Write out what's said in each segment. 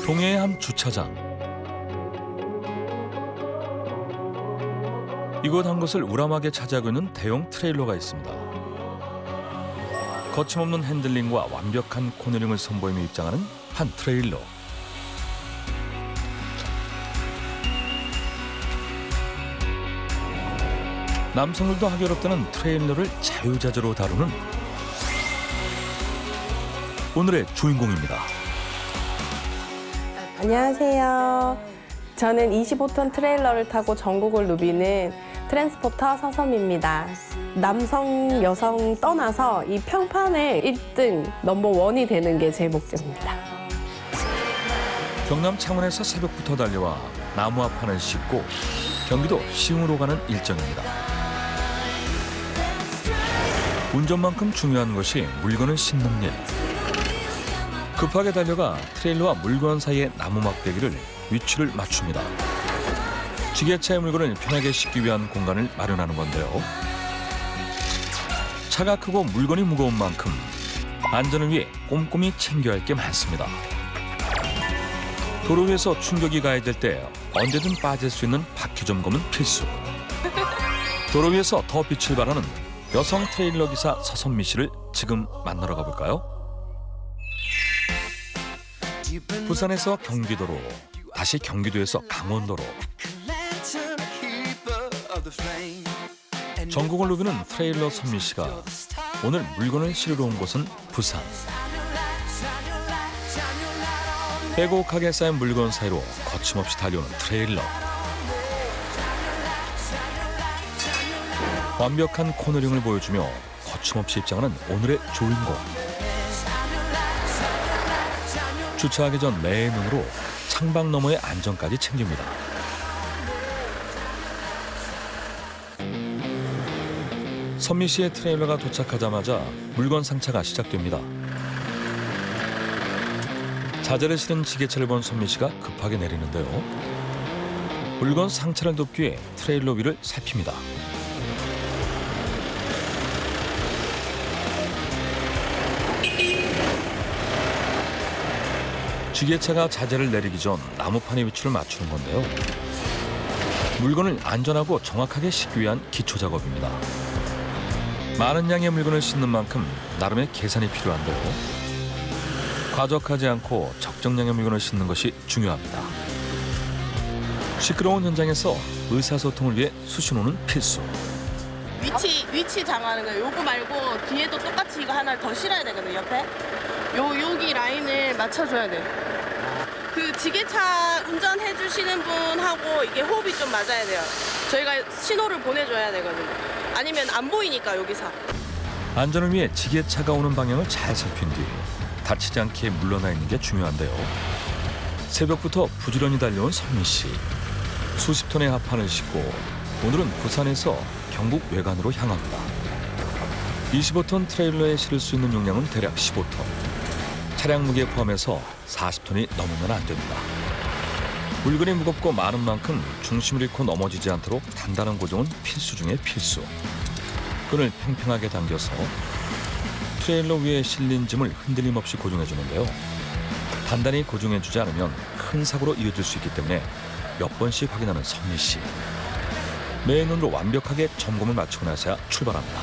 동해의 한 주차장. 이곳 한 곳을 우람하게 차지하고 있는 대형 트레일러가 있습니다. 거침없는 핸들링과 완벽한 코너링을 선보이며 입장하는 한 트레일러. 남성들도 하기 어렵다는 트레일러를 자유자재로 다루는 오늘의 주인공입니다. 안녕하세요. 저는 25톤 트레일러를 타고 전국을 누비는 트랜스포터 서섬입니다. 남성, 여성 떠나서 이 평판의 1등, 넘버원이 되는 게 제 목표입니다. 경남 창원에서 새벽부터 달려와 나무 앞판을 싣고 경기도 시흥으로 가는 일정입니다. 운전만큼 중요한 것이 물건을 싣는 일. 급하게 달려가 트레일러와 물건 사이의 나무 막대기를 위치를 맞춥니다. 지게차의 물건을 편하게 싣기 위한 공간을 마련하는 건데요. 차가 크고 물건이 무거운 만큼 안전을 위해 꼼꼼히 챙겨야 할 게 많습니다. 도로 위에서 충격이 가해질 때 언제든 빠질 수 있는 바퀴 점검은 필수. 도로 위에서 더 빛을 발하는 여성 트레일러 기사 서선미 씨를 지금 만나러 가볼까요? 부산에서 경기도로, 다시 경기도에서 강원도로. 전국을 누비는 트레일러 선미 씨가 오늘 물건을 실으러 온 곳은 부산. 빼곡하게 쌓인 물건 사이로 거침없이 달려오는 트레일러. 완벽한 코너링을 보여주며 거침없이 입장하는 오늘의 주인공. 주차하기 전 매의 눈으로 창밖 너머의 안전까지 챙깁니다. 선미 씨의 트레일러가 도착하자마자 물건 상차가 시작됩니다. 자재를 실은 지게차를 본 선미 씨가 급하게 내리는데요. 물건 상차를 돕기 위해 트레일러 위를 살핍니다. 지게차가 자재를 내리기 전 나무판의 위치를 맞추는 건데요. 물건을 안전하고 정확하게 싣기 위한 기초 작업입니다. 많은 양의 물건을 싣는 만큼 나름의 계산이 필요한데요. 과적하지 않고 적정량의 물건을 싣는 것이 중요합니다. 시끄러운 현장에서 의사소통을 위해 수신호는 필수. 위치 정하는 거예요. 요거 말고 뒤에도 똑같이 이거 하나 더 실어야 되거든요, 옆에. 여기 라인을 맞춰줘야 돼요. 그 지게차 운전해 주시는 분하고 이게 호흡이 좀 맞아야 돼요. 저희가 신호를 보내줘야 되거든요. 아니면 안 보이니까 여기서. 안전을 위해 지게차가 오는 방향을 잘 살핀 뒤 다치지 않게 물러나 있는 게 중요한데요. 새벽부터 부지런히 달려온 선미 씨. 수십 톤의 하판을 싣고 오늘은 부산에서 경북 외관으로 향합니다. 25톤 트레일러에 실을 수 있는 용량은 대략 15톤. 차량 무게 포함해서 40톤이 넘으면 안 됩니다. 물건이 무겁고 많은 만큼 중심을 잃고 넘어지지 않도록 단단한 고정은 필수 중의 필수. 끈을 팽팽하게 당겨서 트레일러 위에 실린 짐을 흔들림 없이 고정해주는데요. 단단히 고정해주지 않으면 큰 사고로 이어질 수 있기 때문에 몇 번씩 확인하는 선미 씨. 매 눈으로 완벽하게 점검을 마치고 나서야 출발합니다.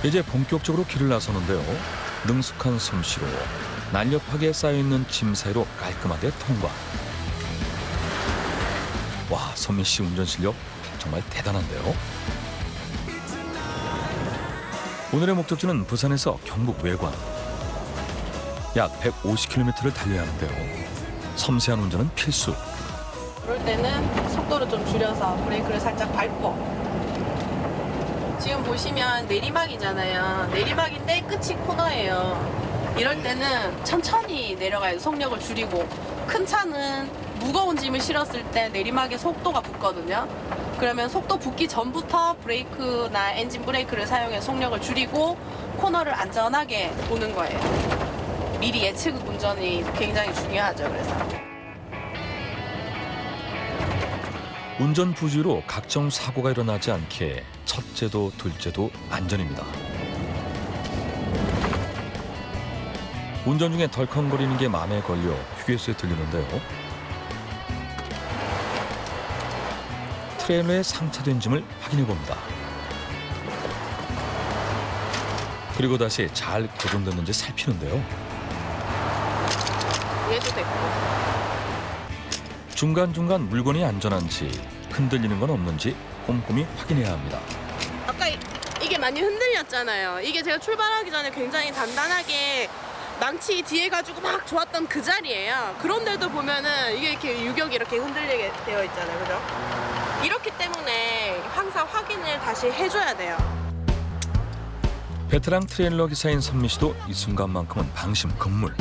이제 본격적으로 길을 나서는데요. 능숙한 솜씨로 날렵하게 쌓여있는 짐 사이로 깔끔하게 통과. 와, 선미 씨 운전 실력 정말 대단한데요. 오늘의 목적지는 부산에서 경북 외관. 약 150km를 달려야 하는데요. 섬세한 운전은 필수. 그럴 때는 속도를 좀 줄여서 브레이크를 살짝 밟고. 지금 보시면 내리막이잖아요. 내리막인데 끝이 코너예요. 이럴 때는 천천히 내려가야 돼요. 속력을 줄이고. 큰 차는 무거운 짐을 실었을 때 내리막에 속도가 붙거든요. 그러면 속도 붙기 전부터 브레이크나 엔진 브레이크를 사용해 속력을 줄이고 코너를 안전하게 보는 거예요. 미리 예측 운전이 굉장히 중요하죠. 그래서. 운전 부주의로 각종 사고가 일어나지 않게 첫째도 둘째도 안전입니다. 운전 중에 덜컹거리는 게 마음에 걸려 휴게소에 들리는데요. 트레일러에 상차된 짐을 확인해 봅니다. 그리고 다시 잘 고정됐는지 살피는데요. 얘도 됐고. 중간중간 물건이 안전한지 흔들리는 건 없는지 꼼꼼히 확인해야 합니다. 아까 이게 많이 흔들렸잖아요. 이게 제가 출발하기 전에 굉장히 단단하게 망치 뒤에 가지고 막 좋았던 그 자리예요. 그런데도 보면은 이게 이렇게 유격이 이렇게 흔들리게 되어 있잖아요. 그죠? 이렇기 때문에 항상 확인을 다시 해줘야 돼요. 베테랑 트레일러 기사인 선미 씨도 이 순간만큼은 방심 금물.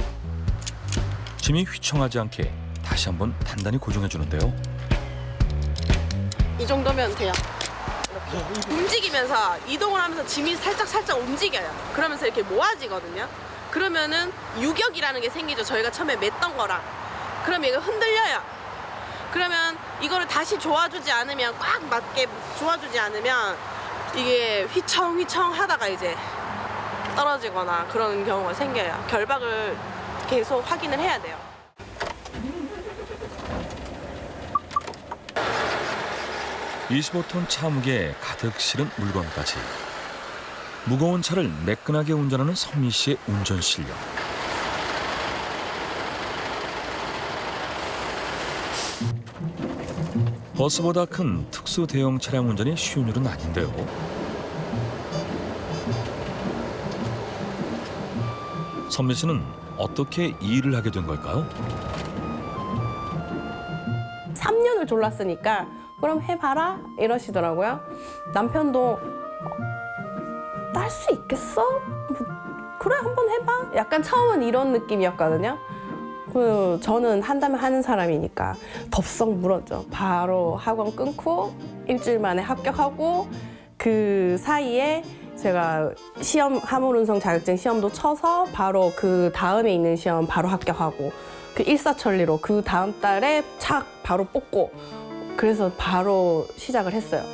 짐이 휘청하지 않게 다시 한번 단단히 고정해 주는데요. 이 정도면 돼요. 이렇게 움직이면서 이동을 하면서 짐이 살짝 움직여요. 그러면서 이렇게 모아지거든요. 그러면은 유격이라는 게 생기죠. 저희가 처음에 맸던 거랑. 그럼 얘가 흔들려요. 그러면 이거를 다시 조아주지 않으면 꽉 맞게 조아주지 않으면 이게 휘청휘청 하다가 이제 떨어지거나 그런 경우가 생겨요. 결박을 계속 확인을 해야 돼요. (25톤) 차 무게에 가득 실은 물건까지 무거운 차를 매끈하게 운전하는 선미 씨의 운전 실력. 버스보다 큰 특수 대형 차량 운전이 쉬운 일은 아닌데요. 선미 씨는 어떻게 이 일을 하게 된 걸까요? 3년을 졸랐으니까 그럼 해봐라 이러시더라고요. 남편도 딸 수 있겠어? 그래 한번 해봐. 약간 처음은 이런 느낌이었거든요. 저는 한다면 하는 사람이니까 덥석 물었죠. 바로 학원 끊고 일주일 만에 합격하고 그 사이에 제가 시험 화물운송 자격증 시험도 쳐서 바로 그 다음에 있는 시험 바로 합격하고 그 일사천리로 그 다음 달에 착 바로 뽑고 그래서 바로 시작을 했어요.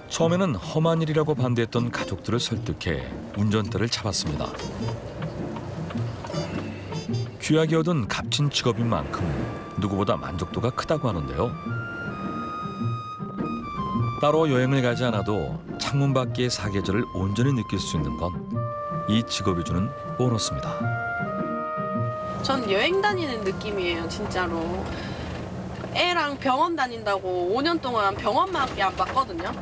처음에는 험한 일이라고 반대했던 가족들을 설득해 운전대를 잡았습니다. 귀하게 얻은 값진 직업인 만큼 누구보다 만족도가 크다고 하는데요. 따로 여행을 가지 않아도 창문 밖의 사계절을 온전히 느낄 수 있는 건 이 직업이 주는 보너스입니다. 전 여행 다니는 느낌이에요, 진짜로. 애랑 병원 다닌다고 5년 동안 병원밖에 안 봤거든요.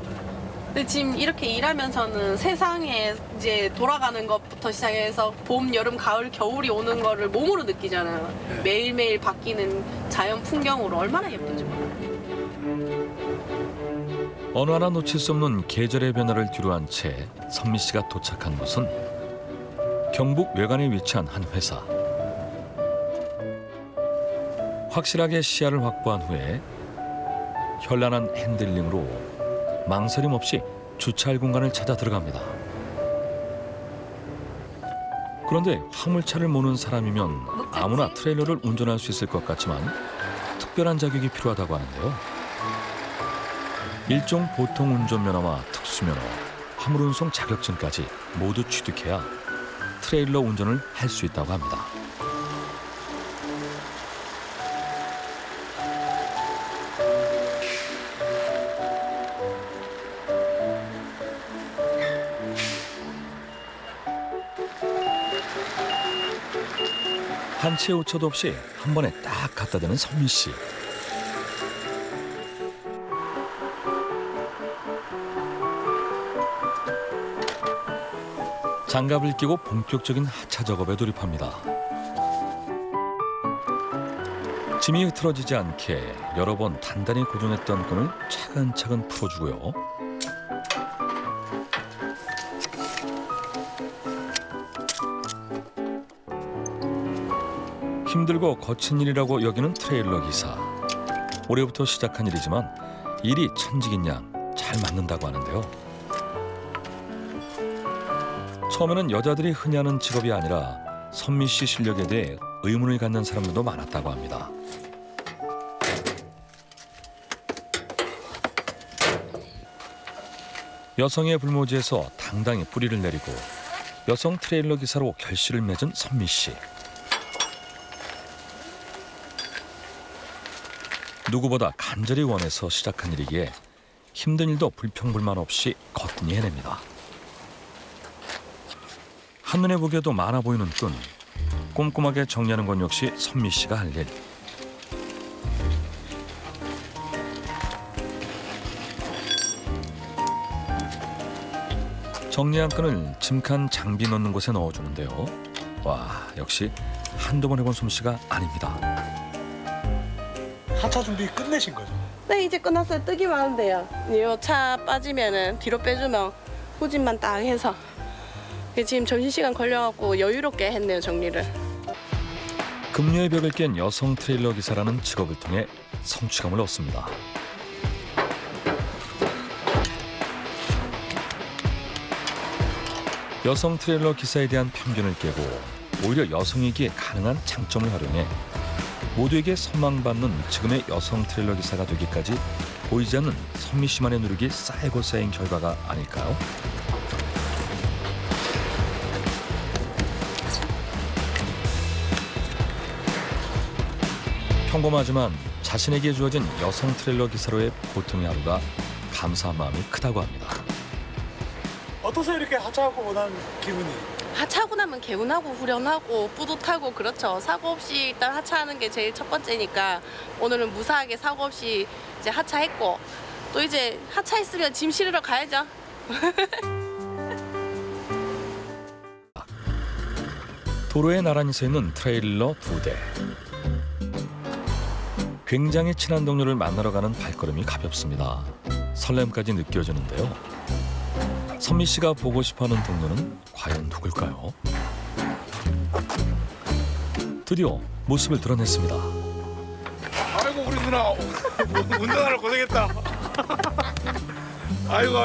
근데 지금 이렇게 일하면서는 세상에 이제 돌아가는 것부터 시작해서 봄, 여름, 가을, 겨울이 오는 거를 몸으로 느끼잖아요. 매일매일 바뀌는 자연 풍경으로 얼마나 예쁜지 몰라요. 어느 하나 놓칠 수 없는 계절의 변화를 뒤로한 채 선미 씨가 도착한 곳은 경북 외관에 위치한 한 회사. 확실하게 시야를 확보한 후에 현란한 핸들링으로 망설임 없이 주차할 공간을 찾아 들어갑니다. 그런데 화물차를 모는 사람이면 아무나 트레일러를 운전할 수 있을 것 같지만 특별한 자격이 필요하다고 하는데요. 일종 보통 운전면허와 특수면허, 화물운송 자격증까지 모두 취득해야 트레일러 운전을 할 수 있다고 합니다. 한치의 오차도 없이 한 번에 딱 갖다 대는 선미 씨. 장갑을 끼고 본격적인 하차 작업에 돌입합니다. 짐이 흐트러지지 않게 여러 번 단단히 고정했던 끈을 차근차근 풀어주고요. 힘들고 거친 일이라고 여기는 트레일러 기사. 올해부터 시작한 일이지만 일이 천직인양 잘 맞는다고 하는데요. 처음에는 여자들이 흔히 하는 직업이 아니라 선미 씨 실력에 대해 의문을 갖는 사람들도 많았다고 합니다. 여성의 불모지에서 당당히 뿌리를 내리고 여성 트레일러 기사로 결실을 맺은 선미 씨. 누구보다 간절히 원해서 시작한 일이기에 힘든 일도 불평불만 없이 거뜬히 해냅니다. 한눈에 보기에도 많아 보이는 끈. 꼼꼼하게 정리하는 건 역시 선미 씨가 할 일. 정리한 끈을 짐칸 장비 넣는 곳에 넣어주는데요. 와, 역시 한두 번 해본 솜씨가 아닙니다. 하차 준비 끝내신 거죠? 네, 이제 끝났어요. 뜨기만 하면 돼요. 이 차 빠지면은 뒤로 빼주면 후진만 딱 해서. 지금 점심시간 걸려갖고 여유롭게 했네요, 정리를. 급료의 벽을 깬 여성 트레일러 기사라는 직업을 통해 성취감을 얻습니다. 여성 트레일러 기사에 대한 편견을 깨고 오히려 여성이기에 가능한 장점을 활용해 모두에게 선망받는 지금의 여성 트레일러 기사가 되기까지 보이지 않는 선미 씨만의 노력이 쌓이고 쌓인 결과가 아닐까요? 평범하지만 자신에게 주어진 여성 트레일러 기사로의 보통의 하루가 감사한 마음이 크다고 합니다. 어떠세요? 이렇게 하차하고 원하는 기분이? 하차하고 나면 개운하고 후련하고 뿌듯하고 그렇죠. 사고 없이 일단 하차하는 게 제일 첫 번째니까 오늘은 무사하게 사고 없이 이제 하차했고 또 이제 하차했으면 짐 실으러 가야죠. 도로에 나란히 서 있는 트레일러 2대. 굉장히 친한 동료를 만나러 가는 발걸음이 가볍습니다. 설렘까지 느껴지는데요. 선미 씨가 보고 싶어하는 동료는 과연 누굴까요? 드디어 모습을 드러냈습니다. 아이고 우리 누나 운전하러 고생했다. 아이고.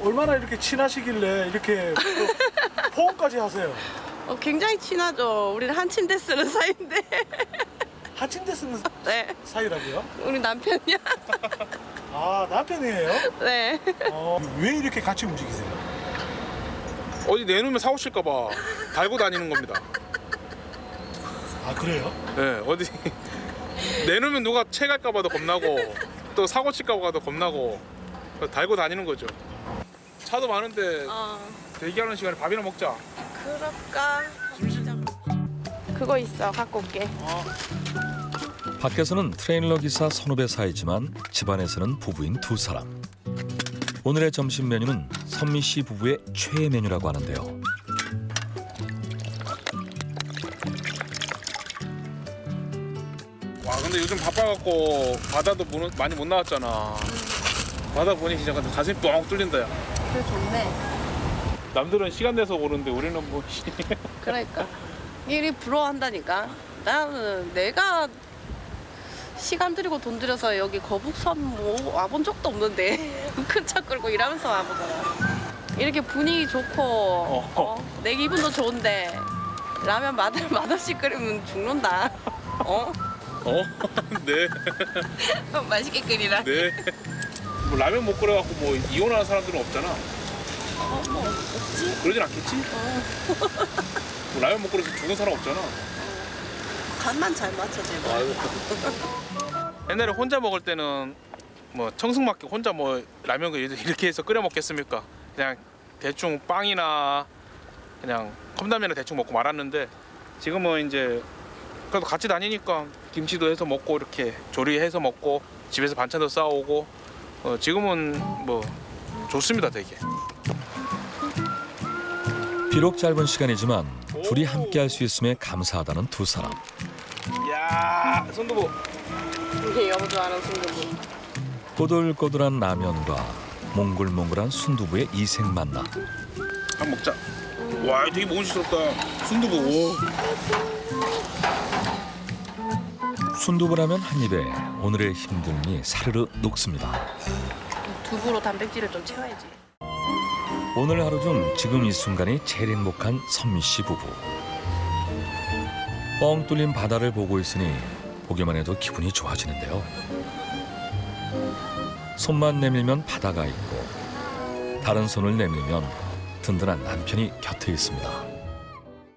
얼마나 이렇게 친하시길래 이렇게 또 포옹까지 하세요? 굉장히 친하죠. 우리는 한 침대 쓰는 사이인데. 한 침대 쓰는 네, 사이라고요? 우리 남편이야. 아, 남편이에요? 네. 왜 이렇게 같이 움직이세요? 어디 내놓으면 사고 칠까봐 달고 다니는 겁니다. 아, 그래요? 네, 어디 내놓으면 누가 채갈까봐도 겁나고 또 사고 칠까봐도 겁나고 달고 다니는 거죠. 차도 많은데 대기하는 시간에 밥이나 먹자. 그럴까? 그거 있어, 갖고 올게. 밖에서는 트레일러 기사 선후배 사이지만 집안에서는 부부인 두 사람. 오늘의 점심 메뉴는 선미 씨 부부의 최애 메뉴라고 하는데요. 와 근데 요즘 바빠갖고 바다도 많이 못 나왔잖아. 바다 보니 진짜 가슴이 뻥 뚫린다 야. 그래, 좋네. 남들은 시간 내서 오는데 우리는 뭐 그러니까. 일이 부러워한다니까. 나는 내가 시간 들이고 돈 들여서 여기 거북선 뭐 와본 적도 없는데 큰 차 끌고 일하면서 와보잖아. 이렇게 분위기 좋고 내 기분도 좋은데 라면 맛없이 끓이면 죽는다. 네. 맛있게 끓이라. 네. 뭐 라면 못 끓여갖고 뭐 이혼하는 사람들은 없잖아. 뭐 없지? 그러진 않겠지? 뭐 라면 못 끓여서 죽은 사람 없잖아. 간만 잘 맞춰 제발. 옛날에 혼자 먹을 때는 뭐 청승맞게 혼자 뭐 라면 이렇게 해서 끓여 먹겠습니까? 그냥 대충 빵이나 그냥 컵라면을 대충 먹고 말았는데 지금은 이제 그래도 같이 다니니까 김치도 해서 먹고 이렇게 조리해서 먹고 집에서 반찬도 싸오고 지금은 뭐 좋습니다 되게. 비록 짧은 시간이지만 둘이 함께 할 수 있음에 감사하다는 두 사람. 이야 손두부. 우리 여보 좋아하는 순두부. 꼬들꼬들한 라면과 몽글몽글한 순두부의 이색 만남. 한번 먹자. 와 되게 먹음직스럽다. 순두부. 순두부라면 한 입에 오늘의 힘듦이 사르르 녹습니다. 두부로 단백질을 좀 채워야지. 오늘 하루 중 지금 이 순간이 제일 행복한 선미 씨 부부. 뻥 뚫린 바다를 보고 있으니 보기만 해도 기분이 좋아지는데요. 손만 내밀면 바다가 있고 다른 손을 내밀면 든든한 남편이 곁에 있습니다.